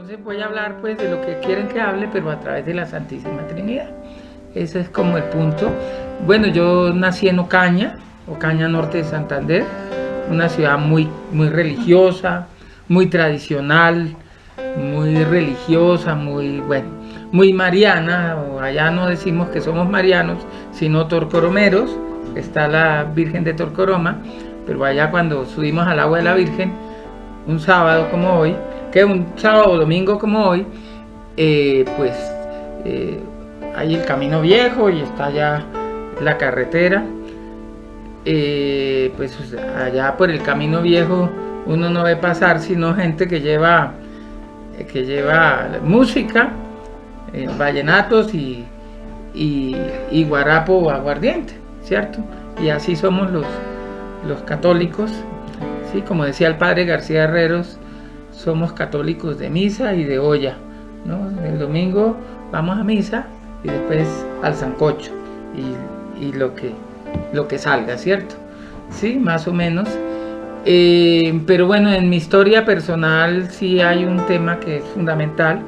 Entonces voy a hablar pues de lo que quieren que hable, pero a través de la Santísima Trinidad. Ese es como el punto. Bueno, yo nací en Ocaña, Ocaña Norte de Santander, una ciudad muy religiosa, muy tradicional, muy religiosa, muy mariana. O allá no decimos que somos marianos, sino torcoromeros. Está la Virgen de Torcoroma, pero allá cuando subimos al agua de la Virgen, un sábado como hoy, que un sábado o domingo como hoy, hay el camino viejo y está ya la carretera. Pues allá por el camino viejo uno no ve pasar sino gente que lleva música, vallenatos y guarapo o aguardiente, ¿cierto? Y así somos los católicos, ¿sí? Como decía el padre García Herreros, somos católicos de misa y de olla, ¿no? El domingo vamos a misa y después al sancocho y lo que salga, ¿cierto? Sí, más o menos. Pero bueno, en mi historia personal sí hay un tema que es fundamental,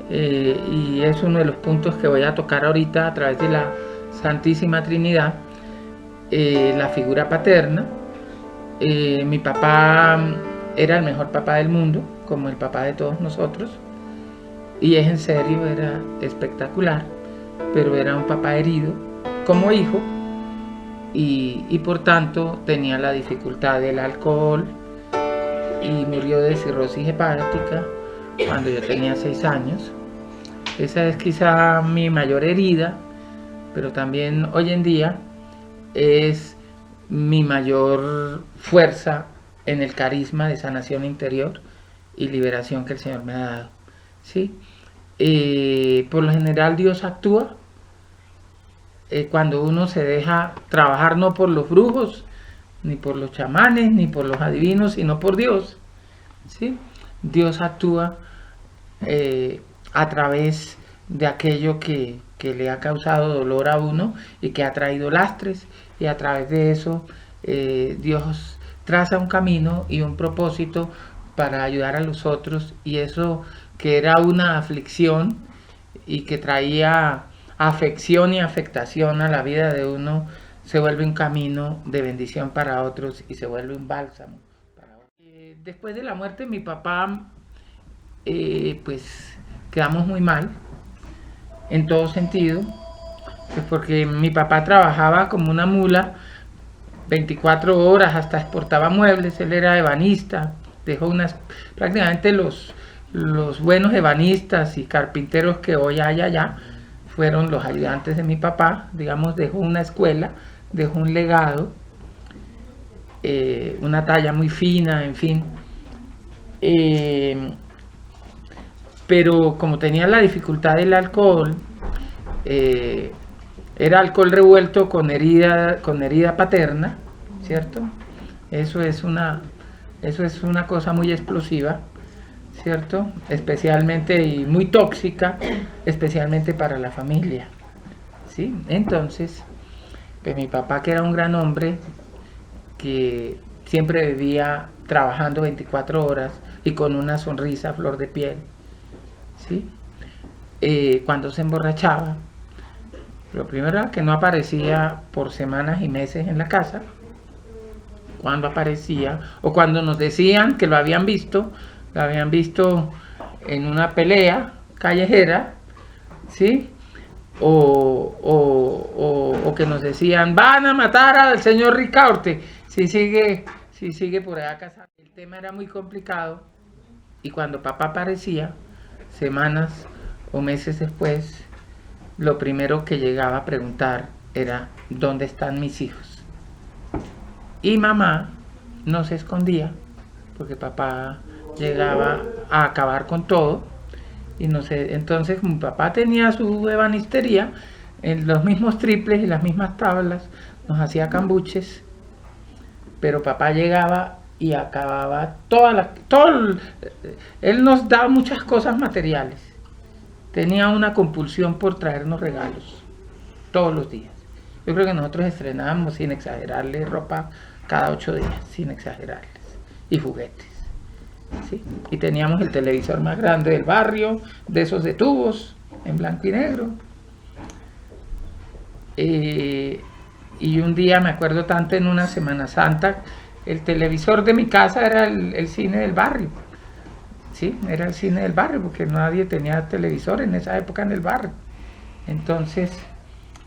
y es uno de los puntos que voy a tocar ahorita a través de la Santísima Trinidad, la figura paterna. Mi papá era el mejor papá del mundo, como el papá de todos nosotros, y es en serio, era espectacular, pero era un papá herido como hijo, y por tanto tenía la dificultad del alcohol y murió de cirrosis hepática cuando yo tenía 6 años. Esa es quizá mi mayor herida, pero también hoy en día es mi mayor fuerza en el carisma de sanación interior y liberación que el Señor me ha dado, ¿sí? Por lo general Dios actúa cuando uno se deja trabajar, no por los brujos, ni por los chamanes, ni por los adivinos, sino por Dios, ¿sí? Dios actúa a través de aquello que le ha causado dolor a uno y que ha traído lastres, y a través de eso Dios traza un camino y un propósito para ayudar a los otros, y eso que era una aflicción y que traía afección y afectación a la vida de uno, se vuelve un camino de bendición para otros y se vuelve un bálsamo para otros. Después de la muerte de mi papá, pues quedamos muy mal en todo sentido, pues porque mi papá trabajaba como una mula 24 horas, hasta exportaba muebles. Él era ebanista, dejó prácticamente los buenos ebanistas y carpinteros que hoy hay allá fueron los ayudantes de mi papá. Digamos, dejó una escuela, dejó un legado, una talla muy fina, en fin. Pero como tenía la dificultad del alcohol, era alcohol revuelto con herida paterna, ¿cierto? Eso es una cosa muy explosiva, ¿cierto? Especialmente y muy tóxica, especialmente para la familia, ¿sí? Entonces, pues mi papá, que era un gran hombre, que siempre vivía trabajando 24 horas y con una sonrisa a flor de piel, ¿sí? Cuando se emborrachaba, lo primero era que no aparecía por semanas y meses en la casa. Cuando aparecía, o cuando nos decían que lo habían visto en una pelea callejera, ¿sí? O que nos decían, van a matar al señor Ricaurte si sigue por allá casado. El tema era muy complicado, y cuando papá aparecía, semanas o meses después, lo primero que llegaba a preguntar era, ¿dónde están mis hijos? Y mamá no se escondía, porque papá llegaba a acabar con todo. Y no sé, entonces mi papá tenía su ebanistería en los mismos triples y las mismas tablas, nos hacía cambuches, pero papá llegaba y acababa él nos daba muchas cosas materiales. Tenía una compulsión por traernos regalos todos los días. Yo creo que nosotros estrenábamos, sin exagerarles, ropa cada 8 días, sin exagerarles, y juguetes. ¿sí? Y teníamos el televisor más grande del barrio, de esos de tubos, en blanco y negro. Y un día me acuerdo tanto, en una Semana Santa, el televisor de mi casa era el cine del barrio. Sí, era el cine del barrio, porque nadie tenía televisor en esa época en el barrio. Entonces,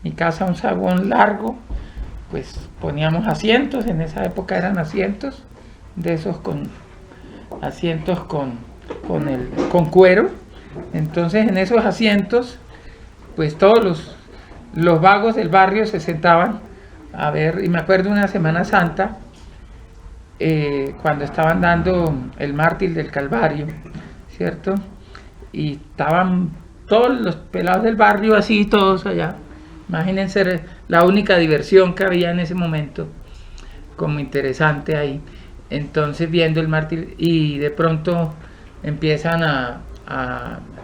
mi casa, un saguón largo, pues poníamos asientos, en esa época eran asientos, de esos asientos con cuero. Entonces, en esos asientos, pues todos los vagos del barrio se sentaban a ver. Y me acuerdo una Semana Santa, cuando estaban dando el mártir del Calvario, ¿cierto? Y estaban todos los pelados del barrio así, todos allá. Imagínense la única diversión que había en ese momento, como interesante ahí. Entonces, viendo el mártir, y de pronto empiezan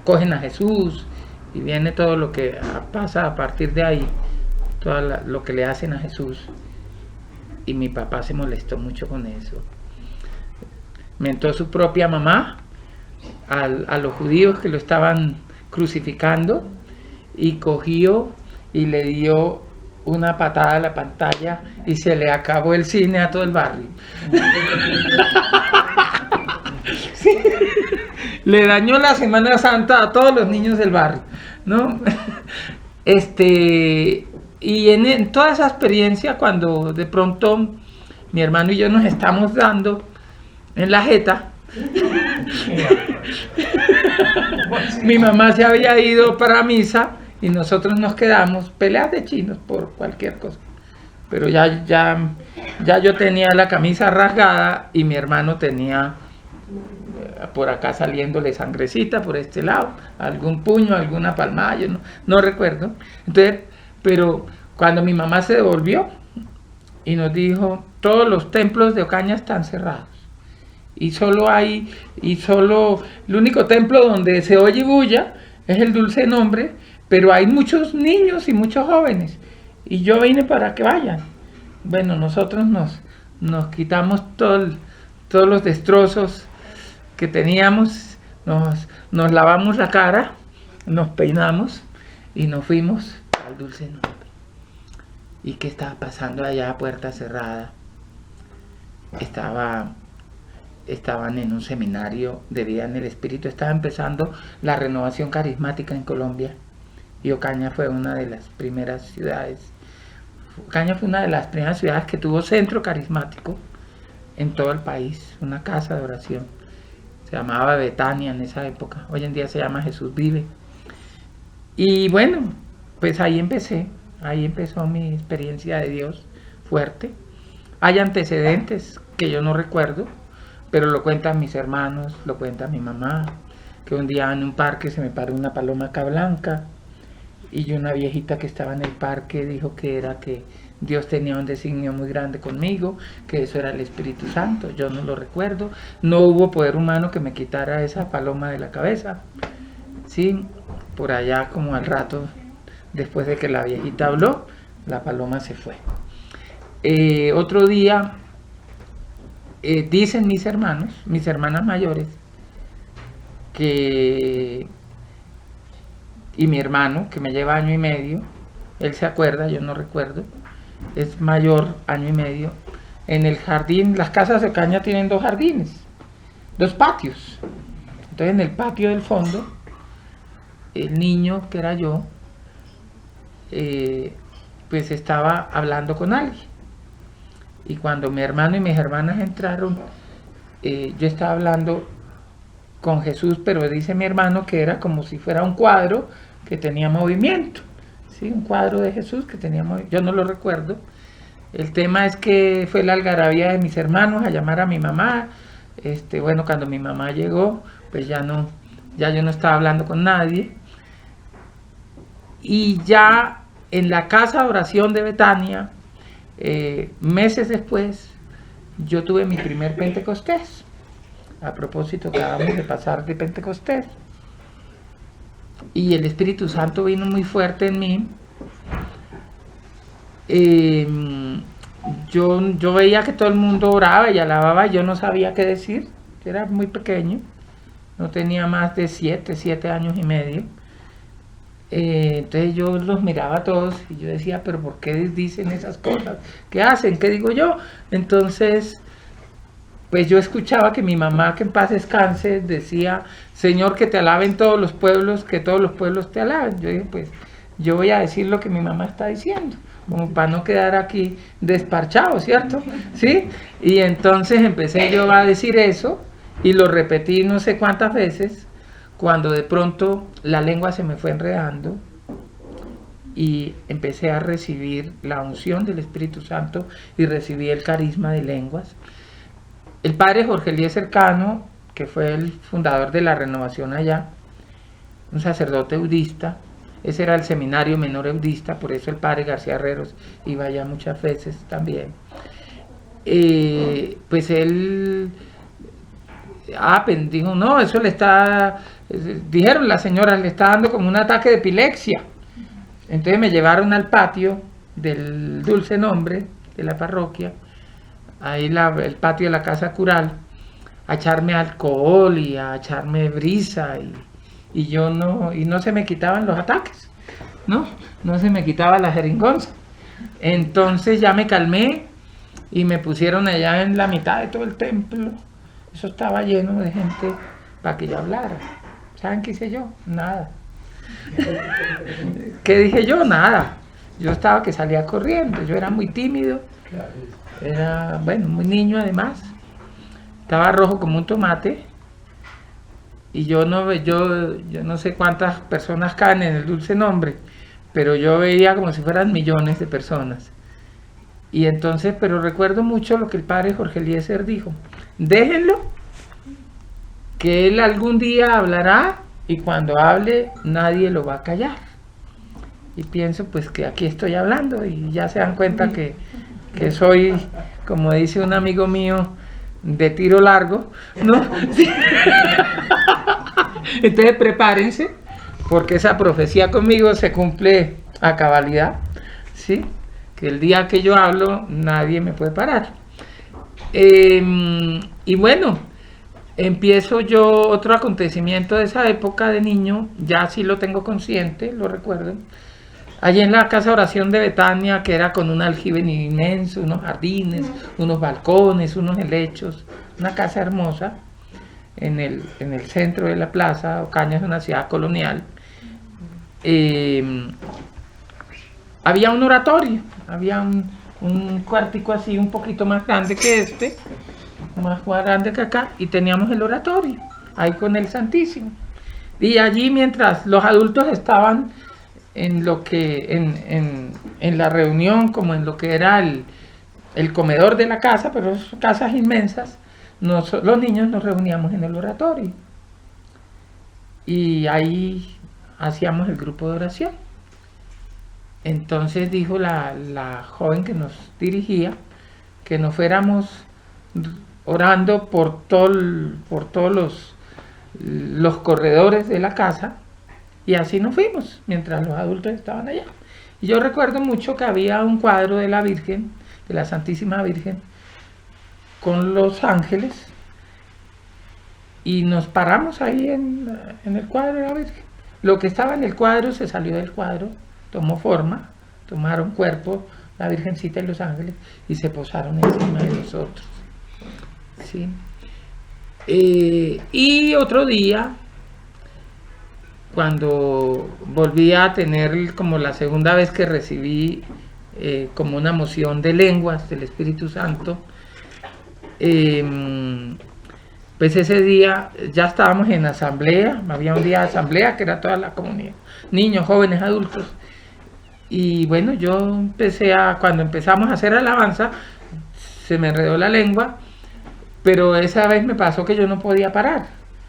cogen a Jesús, y viene todo lo que pasa a partir de ahí, todo lo que le hacen a Jesús. Y mi papá se molestó mucho con eso. Mentó su propia mamá a los judíos que lo estaban crucificando, y cogió y le dio una patada a la pantalla, y se le acabó el cine a todo el barrio. Sí. Le dañó la Semana Santa a todos los niños del barrio, ¿no? Y en toda esa experiencia, cuando de pronto mi hermano y yo nos estamos dando en la jeta, mi mamá se había ido para misa y nosotros nos quedamos, peleas de chinos por cualquier cosa. Pero ya yo tenía la camisa rasgada, y mi hermano tenía por acá saliéndole sangrecita por este lado, algún puño, alguna palmada, yo no recuerdo. Entonces, pero cuando mi mamá se devolvió y nos dijo, todos los templos de Ocaña están cerrados, y solo el único templo donde se oye bulla es el Dulce Nombre, pero hay muchos niños y muchos jóvenes, y yo vine para que vayan. Bueno, nosotros nos quitamos todos los destrozos que teníamos, nos lavamos la cara, nos peinamos y nos fuimos al Dulce Nombre. ¿Y qué estaba pasando allá a puerta cerrada? Estaban en un seminario de vida en el Espíritu, estaba empezando la renovación carismática en Colombia, y Ocaña fue una de las primeras ciudades. Ocaña fue una de las primeras ciudades que tuvo centro carismático en todo el país, una casa de oración. Se llamaba Betania en esa época, hoy en día se llama Jesús Vive. Y bueno, pues ahí empezó mi experiencia de Dios fuerte. Hay antecedentes que yo no recuerdo, pero lo cuentan mis hermanos, lo cuenta mi mamá, que un día en un parque se me paró una paloma acá blanca, y una viejita que estaba en el parque dijo que era que Dios tenía un designio muy grande conmigo, que eso era el Espíritu Santo. Yo no lo recuerdo, no hubo poder humano que me quitara esa paloma de la cabeza. Sí, por allá como al rato, después de que la viejita habló, la paloma se fue. Otro día, dicen mis hermanas mayores, y mi hermano, que me lleva año y medio, él se acuerda, yo no recuerdo, es mayor, año y medio, en el jardín, las casas de Ocaña tienen 2 jardines, 2 patios. Entonces, en el patio del fondo, el niño, que era yo, pues estaba hablando con alguien. Y cuando mi hermano y mis hermanas entraron, yo estaba hablando con Jesús, pero dice mi hermano que era como si fuera un cuadro que tenía movimiento, ¿sí? Un cuadro de Jesús que tenía movimiento. Yo no lo recuerdo. El tema es que fue la algarabía de mis hermanos a llamar a mi mamá. Bueno, cuando mi mamá llegó, pues ya yo no estaba hablando con nadie. Y ya en la casa de oración de Betania, meses después, yo tuve mi primer Pentecostés. A propósito, acabamos de pasar de Pentecostés. Y el Espíritu Santo vino muy fuerte en mí. Yo veía que todo el mundo oraba y alababa, y yo no sabía qué decir. era muy pequeño, no tenía más de 7 años y medio. Entonces yo los miraba a todos y yo decía, pero ¿por qué dicen esas cosas? ¿Qué hacen? ¿Qué digo yo? Entonces, pues yo escuchaba que mi mamá, que en paz descanse, decía, Señor, que te alaben todos los pueblos, que todos los pueblos te alaben. Yo dije, pues yo voy a decir lo que mi mamá está diciendo, como para no quedar aquí desparchado, ¿cierto? ¿Sí? Y entonces empecé yo a decir eso y lo repetí no sé cuántas veces, cuando de pronto la lengua se me fue enredando y empecé a recibir la unción del Espíritu Santo y recibí el carisma de lenguas. El padre Jorge Eliezer Cano, que fue el fundador de la Renovación allá, un sacerdote eudista, ese era el seminario menor eudista, por eso el padre García Herreros iba allá muchas veces también. Pues él dijo, no, eso le está, dijeron las señoras, le está dando como un ataque de epilepsia. Entonces me llevaron al patio del Dulce Nombre de la parroquia, ahí el patio de la casa cural, a echarme alcohol y a echarme brisa y no se me quitaban los ataques, no se me quitaba la jeringonza. Entonces ya me calmé y me pusieron allá en la mitad de todo el templo. Eso estaba lleno de gente para que yo hablara. ¿Saben qué hice yo? Nada. ¿Qué dije yo? Nada. Yo estaba que salía corriendo. Yo era muy tímido. Era, bueno, muy niño además. Estaba rojo como un tomate. Y yo no sé cuántas personas caen en el Dulce Nombre, pero yo veía como si fueran millones de personas. Y entonces, pero recuerdo mucho lo que el padre Jorge Eliezer dijo. Déjenlo, que él algún día hablará y cuando hable nadie lo va a callar. Y pienso pues que aquí estoy hablando y ya se dan cuenta que soy, como dice un amigo mío, de tiro largo, ¿no? Entonces prepárense, porque esa profecía conmigo se cumple a cabalidad, ¿sí? Que el día que yo hablo nadie me puede parar. Y bueno, empiezo yo otro acontecimiento de esa época de niño, ya sí lo tengo consciente, lo recuerdo. Allí en la casa de oración de Betania, que era con un aljibe inmenso, unos jardines, unos balcones, unos helechos, una casa hermosa en el centro de la plaza. Ocaña es una ciudad colonial. Había un oratorio, había un cuartico así un poquito más grande que este, más grande que acá, y teníamos el oratorio, ahí con el Santísimo. Y allí mientras los adultos estaban en lo que en la reunión, como en lo que era el comedor de la casa, pero son casas inmensas, los niños nos reuníamos en el oratorio. Y ahí hacíamos el grupo de oración. Entonces dijo la joven que nos dirigía que nos fuéramos orando por todos los corredores de la casa, y así nos fuimos mientras los adultos estaban allá. Y yo recuerdo mucho que había un cuadro de la Virgen, de la Santísima Virgen, con los ángeles, y nos paramos ahí en el cuadro de la Virgen. Lo que estaba en el cuadro se salió del cuadro, tomó forma, tomaron cuerpo la Virgencita y los ángeles y se posaron encima de nosotros. ¿Sí? Y otro día, cuando volví a tener como la segunda vez que recibí como una moción de lenguas del Espíritu Santo, pues ese día ya estábamos en asamblea, había un día de asamblea que era toda la comunidad, niños, jóvenes, adultos. Y bueno, yo cuando empezamos a hacer alabanza, se me enredó la lengua, pero esa vez me pasó que yo no podía parar.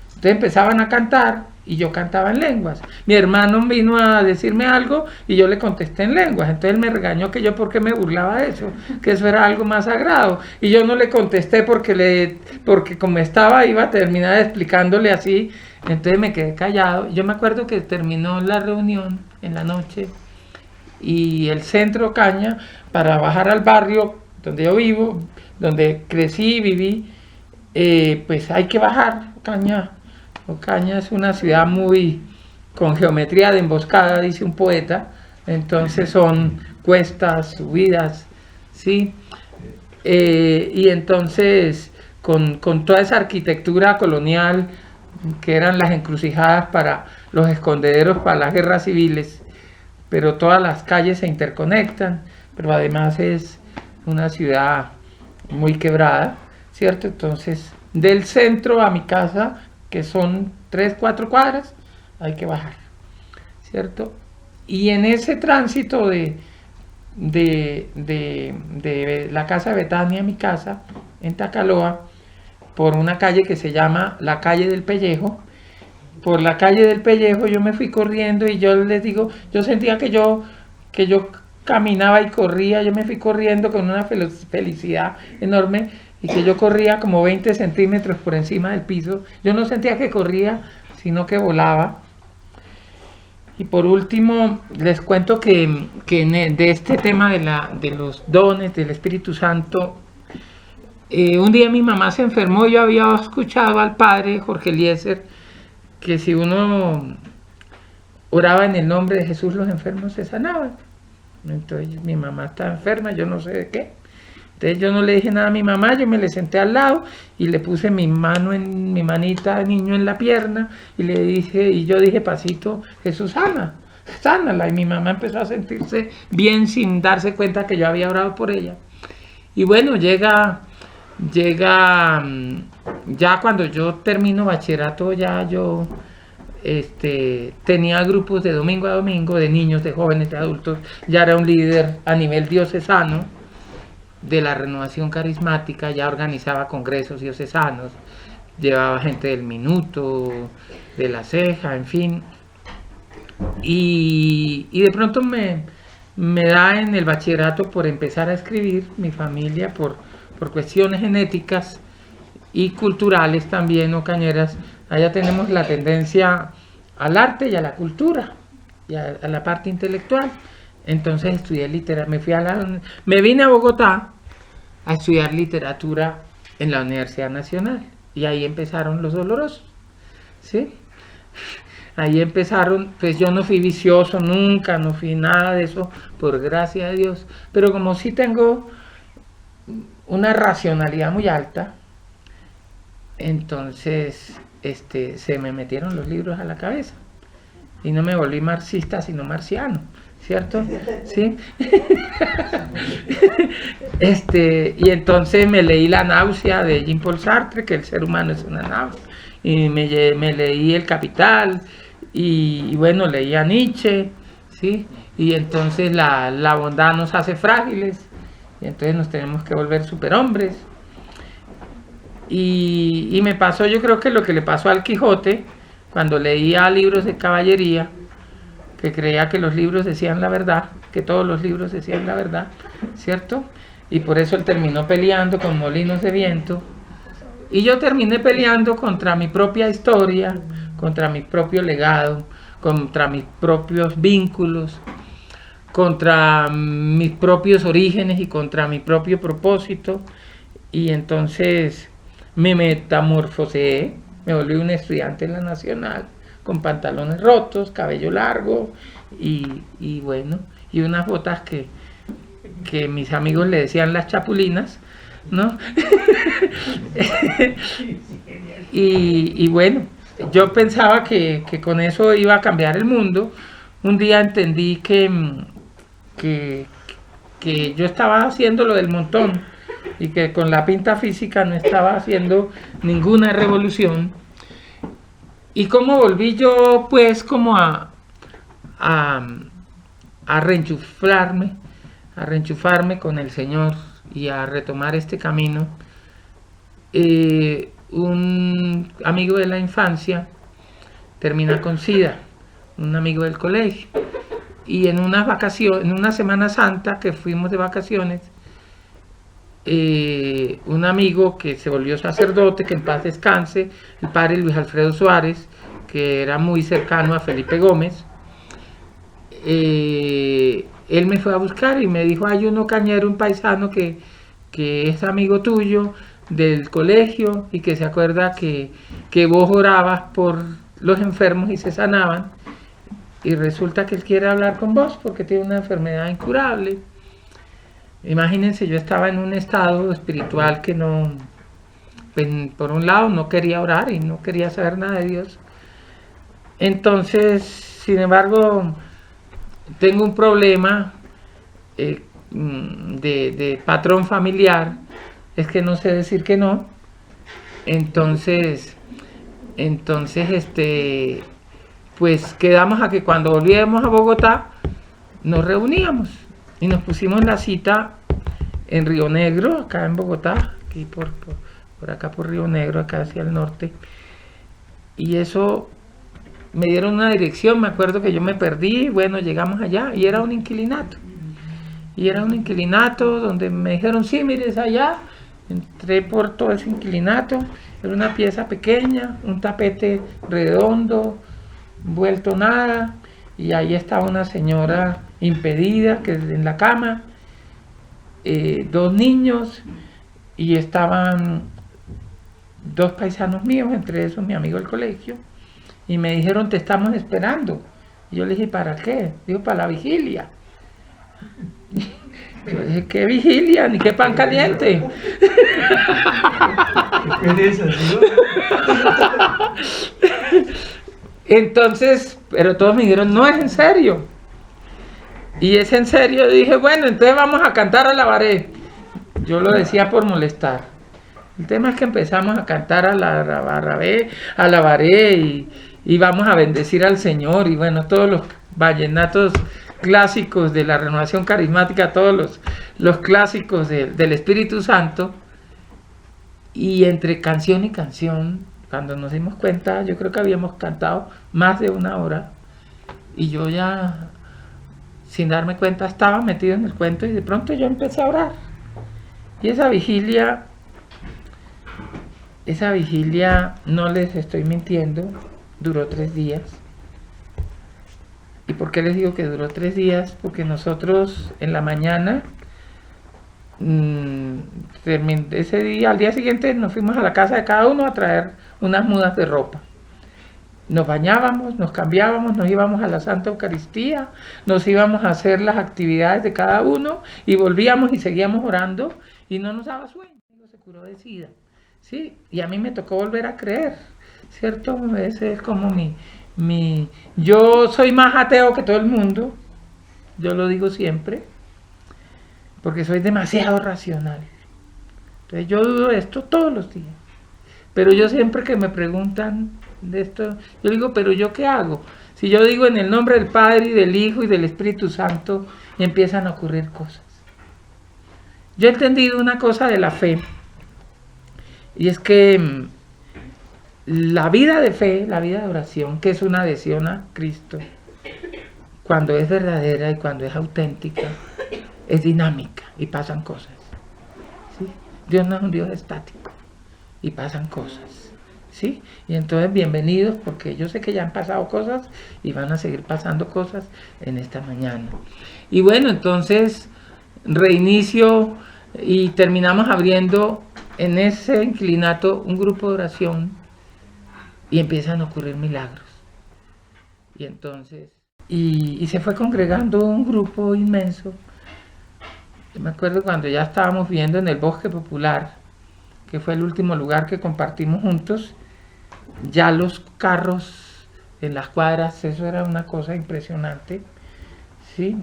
Entonces empezaban a cantar y yo cantaba en lenguas. Mi hermano vino a decirme algo y yo le contesté en lenguas. Entonces él me regañó que yo porque me burlaba de eso, que eso era algo más sagrado. Y yo no le contesté porque como estaba iba a terminar explicándole así. Entonces me quedé callado. Yo me acuerdo que terminó la reunión en la noche y el centro Ocaña, para bajar al barrio donde yo vivo, donde crecí y viví, pues hay que bajar. Ocaña es una ciudad muy con geometría de emboscada, dice un poeta. Entonces son cuestas, subidas, ¿sí? Y entonces con toda esa arquitectura colonial que eran las encrucijadas para los escondederos para las guerras civiles, pero todas las calles se interconectan, pero además es una ciudad muy quebrada, ¿cierto? Entonces, del centro a mi casa, que son 3, 4 cuadras, hay que bajar, ¿cierto? Y en ese tránsito de la casa de Betania a mi casa, en Tacaloa, por una calle que se llama la calle del Pellejo. Por la calle del Pellejo yo me fui corriendo y yo les digo, yo sentía que yo caminaba y corría, yo me fui corriendo con una felicidad enorme y que yo corría como 20 centímetros por encima del piso. Yo no sentía que corría, sino que volaba. Y por último, les cuento que de este tema de los dones del Espíritu Santo, un día mi mamá se enfermó y yo había escuchado al padre Jorge Eliezer que si uno oraba en el nombre de Jesús los enfermos se sanaban. Entonces mi mamá estaba enferma, yo no sé de qué. Entonces yo no le dije nada a mi mamá, yo me le senté al lado y le puse mi mano en mi manita de niño en la pierna y le dije, y yo dije pasito, Jesús sánala. Y mi mamá empezó a sentirse bien sin darse cuenta que yo había orado por ella. Y bueno, llega ya cuando yo termino bachillerato, ya yo tenía grupos de domingo a domingo, de niños, de jóvenes, de adultos, ya era un líder a nivel diocesano de la renovación carismática, ya organizaba congresos diocesanos, llevaba gente del Minuto, de La Ceja, en fin, y de pronto me da en el bachillerato por empezar a escribir, mi familia por cuestiones genéticas y culturales también, ocañeras, allá tenemos la tendencia al arte y a la cultura y a la parte intelectual. Entonces estudié literatura, me vine a Bogotá a estudiar literatura en la Universidad Nacional y ahí empezaron los dolorosos, ¿sí? Ahí empezaron, pues yo no fui vicioso nunca, no fui nada de eso, por gracia de Dios, pero como sí tengo una racionalidad muy alta, entonces se me metieron los libros a la cabeza y no me volví marxista sino marciano, ¿cierto? ¿Sí? Y entonces me leí La náusea de Jean-Paul Sartre, que el ser humano es una náusea, y me leí El Capital y bueno, leí a Nietzsche, ¿sí? Y entonces la bondad nos hace frágiles y entonces nos tenemos que volver superhombres. Y me pasó, yo creo que lo que le pasó al Quijote cuando leía libros de caballería, que creía que los libros decían la verdad, que todos los libros decían la verdad, ¿cierto? Y por eso él terminó peleando con molinos de viento. Y yo terminé peleando contra mi propia historia, contra mi propio legado, contra mis propios vínculos, contra mis propios orígenes y contra mi propio propósito. Y entonces me metamorfosé, me volví un estudiante en la Nacional, con pantalones rotos, cabello largo y bueno, y unas botas que mis amigos le decían las chapulinas, ¿no? y bueno, yo pensaba que con eso iba a cambiar el mundo. Un día entendí que yo estaba haciendo lo del montón y que con la pinta física no estaba haciendo ninguna revolución. Y cómo volví yo pues como a reenchufarme con el Señor y a retomar este camino. Un amigo de la infancia termina con SIDA, un amigo del colegio, y en unas vacaciones, en una Semana Santa que fuimos de vacaciones, un amigo que se volvió sacerdote, que en paz descanse, el padre Luis Alfredo Suárez, que era muy cercano a Felipe Gómez, él me fue a buscar y me dijo, hay uno cañero, un paisano que es amigo tuyo, del colegio y que se acuerda que vos orabas por los enfermos y se sanaban, y resulta que él quiere hablar con vos porque tiene una enfermedad incurable. Imagínense, yo estaba en un estado espiritual que no, pues, por un lado no quería orar y no quería saber nada de Dios. Entonces, sin embargo, tengo un problema de patrón familiar, es que no sé decir que no. Entonces, pues quedamos a que cuando volvíamos a Bogotá nos reuníamos y nos pusimos la cita en Río Negro, acá en Bogotá, aquí por acá por Río Negro, acá hacia el norte. Y eso me dieron una dirección, me acuerdo que yo me perdí, bueno, llegamos allá y era un inquilinato. Y era un inquilinato donde me dijeron, sí, mires allá. Entré por todo ese inquilinato, era una pieza pequeña, un tapete redondo, vuelto nada, y ahí estaba una señora impedida que en la cama, dos niños, y estaban dos paisanos míos, entre esos mi amigo del colegio, y me dijeron, te estamos esperando. Y yo le dije, ¿para qué? Dijo, para la vigilia. Yo dije, ¿qué vigilia? Ni qué pan caliente. ¿Qué es eso? Entonces, pero todos me dijeron, no, es en serio. Y es en serio, dije, bueno, entonces vamos a cantar Alabaré. Yo lo decía por molestar. El tema es que empezamos a cantar Alabaré y vamos a bendecir al Señor. Y bueno, todos los vallenatos clásicos de la renovación carismática, todos los clásicos del Espíritu Santo. Y entre canción y canción, cuando nos dimos cuenta, yo creo que habíamos cantado más de una hora, y yo ya, sin darme cuenta, estaba metido en el cuento, y de pronto yo empecé a orar. Y esa vigilia, no les estoy mintiendo, duró 3 días. ¿Y por qué les digo que duró 3 días? Porque nosotros en la mañana, ese día, al día siguiente nos fuimos a la casa de cada uno a traer unas mudas de ropa. Nos bañábamos, nos cambiábamos, nos íbamos a la Santa Eucaristía, nos íbamos a hacer las actividades de cada uno y volvíamos y seguíamos orando y no nos daba sueño. Se curó de SIDA, ¿sí? Y a mí me tocó volver a creer, ¿cierto? Ese es como yo soy más ateo que todo el mundo, yo lo digo siempre, porque soy demasiado racional. Entonces yo dudo de esto todos los días. Pero yo siempre que me preguntan de esto, yo digo, ¿pero yo qué hago? Si yo digo en el nombre del Padre y del Hijo y del Espíritu Santo, empiezan a ocurrir cosas. Yo he entendido una cosa de la fe, y es que la vida de fe, la vida de oración, que es una adhesión a Cristo, cuando es verdadera y cuando es auténtica, es dinámica y pasan cosas, ¿sí? Dios no es un Dios estático y pasan cosas, ¿sí? Y entonces bienvenidos, porque yo sé que ya han pasado cosas y van a seguir pasando cosas en esta mañana. Y bueno, entonces reinicio y terminamos abriendo en ese inclinato un grupo de oración y empiezan a ocurrir milagros. Y entonces, y se fue congregando un grupo inmenso. Yo me acuerdo cuando ya estábamos viendo en el Bosque Popular, que fue el último lugar que compartimos juntos, ya los carros en las cuadras, eso era una cosa impresionante, ¿sí?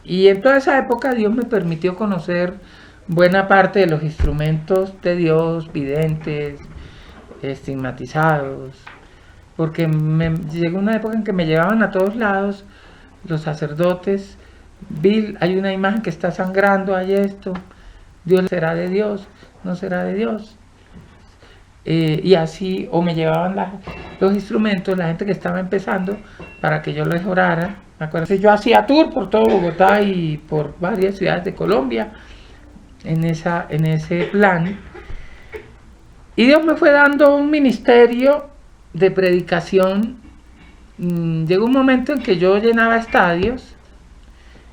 Y en toda esa época Dios me permitió conocer buena parte de los instrumentos de Dios, videntes, estigmatizados, porque llegó una época en que me llevaban a todos lados los sacerdotes. Hay una imagen que está sangrando, hay esto, Dios será de Dios, no será de Dios. Y así, o me llevaban los instrumentos, la gente que estaba empezando, para que yo les orara. Me acuerdo que yo hacía tour por todo Bogotá y por varias ciudades de Colombia en ese plan. Y Dios me fue dando un ministerio de predicación. Llegó un momento en que yo llenaba estadios.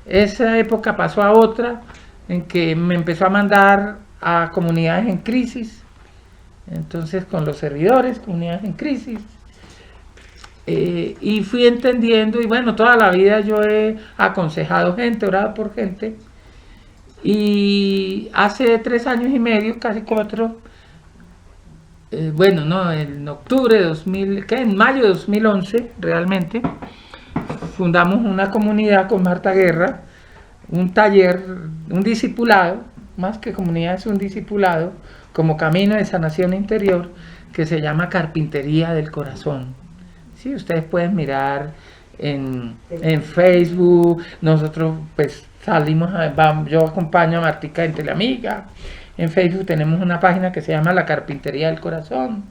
Esa época pasó a otra, en que me empezó a mandar a comunidades en crisis, entonces con los servidores, comunidades en crisis, y fui entendiendo, y bueno, toda la vida yo he aconsejado gente, orado por gente, y hace 3 años y medio, casi 4, bueno, no, en octubre de 2000, ¿qué? En mayo de 2011, realmente, fundamos una comunidad con Marta Guerra, un taller, un discipulado, más que comunidad es un discipulado, como camino de sanación interior, que se llama Carpintería del Corazón. Sí, ustedes pueden mirar en Facebook, nosotros pues salimos, yo acompaño a Martica en Teleamiga, en Facebook tenemos una página que se llama La Carpintería del Corazón.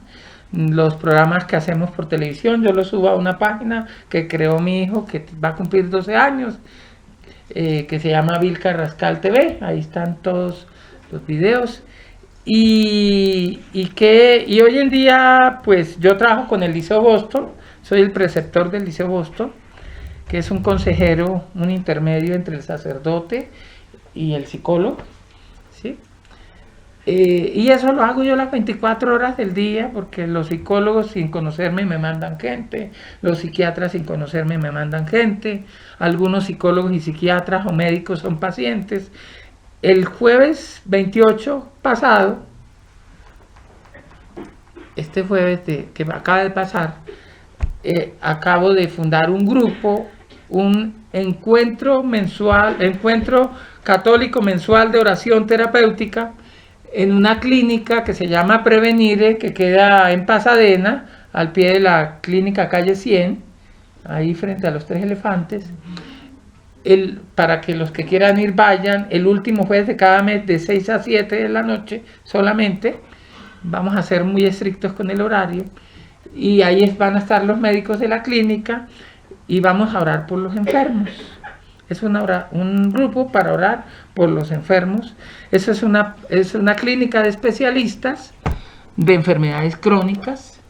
Los programas que hacemos por televisión, yo los subo a una página que creó mi hijo, que va a cumplir 12 años, que se llama Vil Carrascal TV, ahí están todos los videos. Y hoy en día, pues yo trabajo con el Liceo Boston, soy el preceptor del Liceo Boston, que es un consejero, un intermedio entre el sacerdote y el psicólogo, ¿sí? Y eso lo hago yo las 24 horas del día, porque los psicólogos sin conocerme me mandan gente, los psiquiatras sin conocerme me mandan gente, algunos psicólogos y psiquiatras o médicos son pacientes. El jueves 28 pasado, este jueves que acaba de pasar, acabo de fundar un grupo, un encuentro católico mensual de oración terapéutica, en una clínica que se llama Prevenire, que queda en Pasadena, al pie de la clínica calle 100, ahí frente a los 3 Elefantes. Para que los que quieran ir vayan, el último jueves de cada mes de 6 a 7 de la noche solamente. Vamos a ser muy estrictos con el horario, y ahí van a estar los médicos de la clínica y vamos a orar por los enfermos. Es un grupo para orar por los enfermos. Eso es una clínica de especialistas de enfermedades crónicas.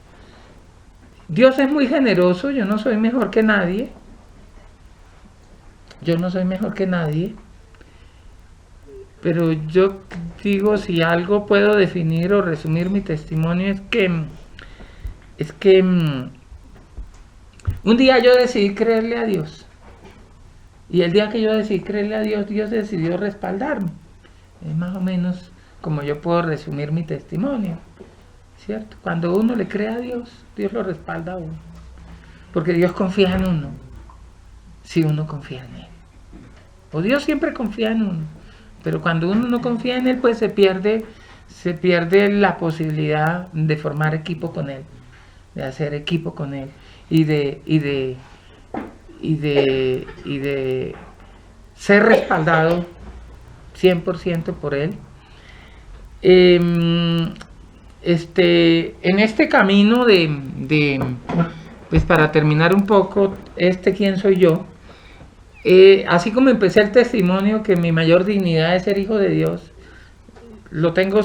Dios es muy generoso, yo no soy mejor que nadie. Yo no soy mejor que nadie. Pero yo digo, si algo puedo definir o resumir mi testimonio, es que un día yo decidí creerle a Dios. Y el día que yo decidí creerle a Dios, Dios decidió respaldarme. Es más o menos como yo puedo resumir mi testimonio, ¿cierto? Cuando uno le cree a Dios, Dios lo respalda a uno. Porque Dios confía en uno, si uno confía en Él. O Dios siempre confía en uno, pero cuando uno no confía en Él, pues se pierde la posibilidad de formar equipo con Él, de hacer equipo con Él, y de ser respaldado 100% por Él. En este camino pues para terminar un poco, quién soy yo, así como empecé el testimonio que mi mayor dignidad es ser hijo de Dios, lo tengo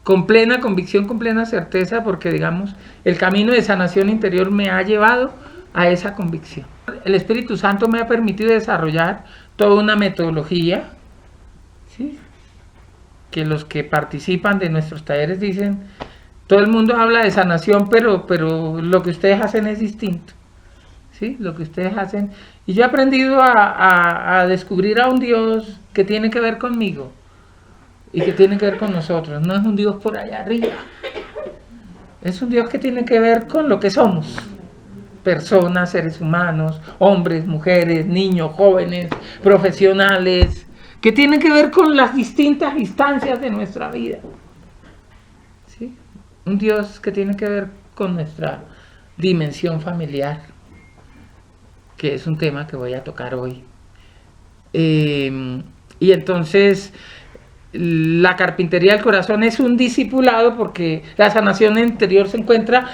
con plena convicción, con plena certeza, porque digamos, el camino de sanación interior me ha llevado a esa convicción. El Espíritu Santo me ha permitido desarrollar toda una metodología, ¿sí? Que los que participan de nuestros talleres dicen, todo el mundo habla de sanación, pero lo que ustedes hacen es distinto, ¿sí? Lo que ustedes hacen. Y yo he aprendido a descubrir a un Dios que tiene que ver conmigo y que tiene que ver con nosotros. No es un Dios por allá arriba, es un Dios que tiene que ver con lo que somos. Personas, seres humanos, hombres, mujeres, niños, jóvenes, profesionales, que tienen que ver con las distintas instancias de nuestra vida, ¿sí? Un Dios que tiene que ver con nuestra dimensión familiar, que es un tema que voy a tocar hoy. Y entonces, la carpintería del corazón es un discipulado, porque la sanación interior se encuentra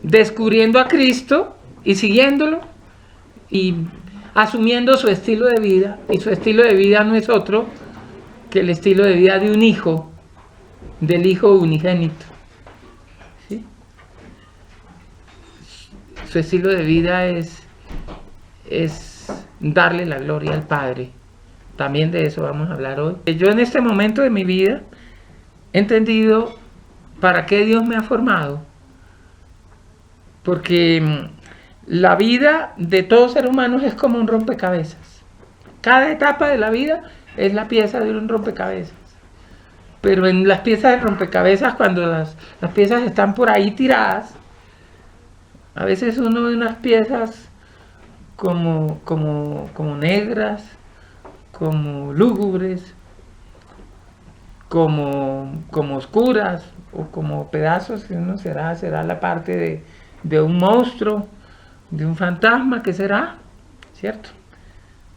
descubriendo a Cristo y siguiéndolo y asumiendo su estilo de vida, y su estilo de vida no es otro que el estilo de vida de un hijo, del hijo unigénito, ¿sí? Su estilo de vida es darle la gloria al Padre, También de eso vamos a hablar hoy. Yo en este momento de mi vida he entendido para qué Dios me ha formado. Porque la vida de todo ser humano es como un rompecabezas. Cada etapa de la vida es la pieza de un rompecabezas. Pero en las piezas de rompecabezas, cuando las piezas están por ahí tiradas, a veces uno ve unas piezas como negras, como lúgubres, como oscuras, o como pedazos, que uno será la parte de un monstruo, de un fantasma, ¿qué será? ¿Cierto?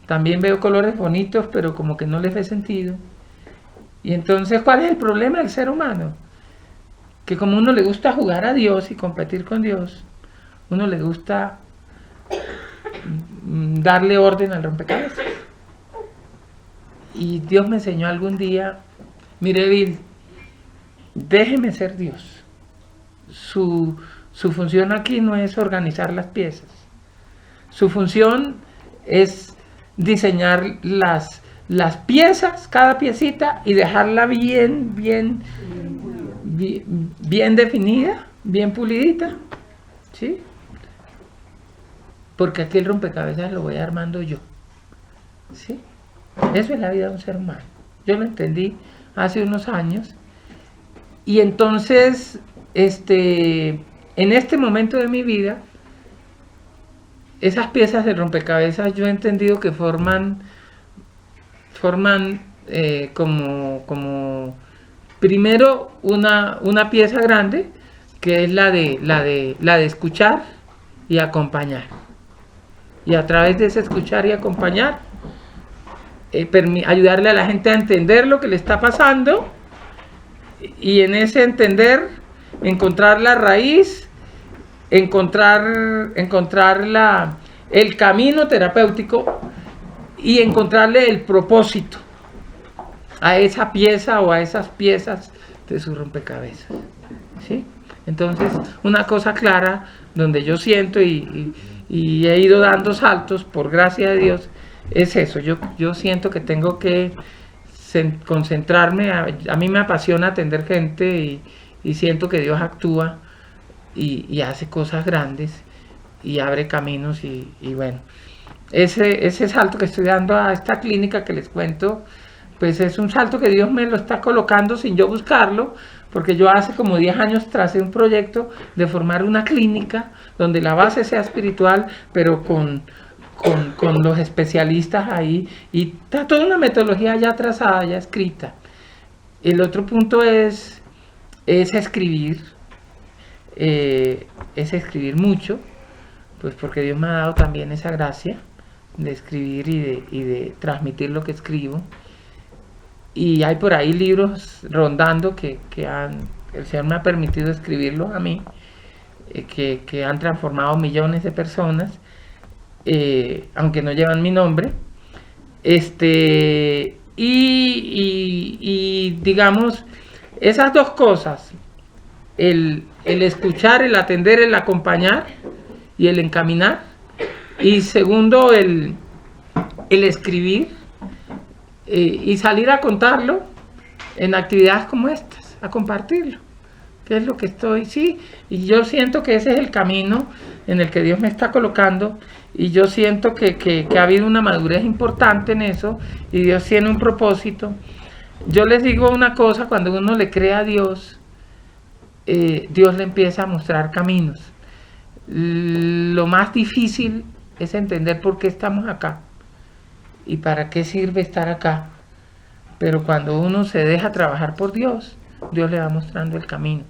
También veo colores bonitos, pero como que no les ve sentido. Y entonces, ¿cuál es el problema del ser humano? Que como uno le gusta jugar a Dios y competir con Dios, uno le gusta darle orden al rompecabezas. Y Dios me enseñó algún día, mire Bill, déjeme ser Dios. Su función aquí no es organizar las piezas. Su función es diseñar las piezas, cada piecita, y dejarla bien definida, bien pulidita, ¿sí? Porque aquí el rompecabezas lo voy armando yo, ¿sí? Eso es la vida de un ser humano. Yo lo entendí hace unos años. Y entonces, en este momento de mi vida, esas piezas de rompecabezas yo he entendido que forman como primero una pieza grande, que es la de escuchar y acompañar. Y a través de ese escuchar y acompañar, ayudarle a la gente a entender lo que le está pasando, y en ese entender encontrar la raíz, encontrar el camino terapéutico y encontrarle el propósito a esa pieza o a esas piezas de su rompecabezas, ¿sí? Entonces, una cosa clara donde yo siento y he ido dando saltos por gracia de Dios es eso. Yo siento que tengo que concentrarme. A mí me apasiona atender gente y siento que Dios actúa y hace cosas grandes y abre caminos y bueno, ese salto que estoy dando a esta clínica que les cuento, pues es un salto que Dios me lo está colocando sin yo buscarlo, porque yo hace como 10 años tracé un proyecto de formar una clínica donde la base sea espiritual, pero con los especialistas ahí, y está toda una metodología ya trazada, ya escrita. El otro punto es escribir, mucho, pues porque Dios me ha dado también esa gracia de escribir y de transmitir lo que escribo. Y hay por ahí libros rondando que el Señor me ha permitido escribirlos a mí, que han transformado millones de personas, aunque no llevan mi nombre. Y digamos, esas dos cosas, el escuchar, el atender, el acompañar y el encaminar. Y segundo, el escribir, y salir a contarlo en actividades como estas, a compartirlo, que es lo que sí, y yo siento que ese es el camino en el que Dios me está colocando, y yo siento que ha habido una madurez importante en eso, y Dios tiene un propósito. Yo les digo una cosa: cuando uno le cree a Dios, Dios le empieza a mostrar caminos. Lo más difícil es entender por qué estamos acá y para qué sirve estar acá. Pero cuando uno se deja trabajar por Dios, Dios le va mostrando el camino.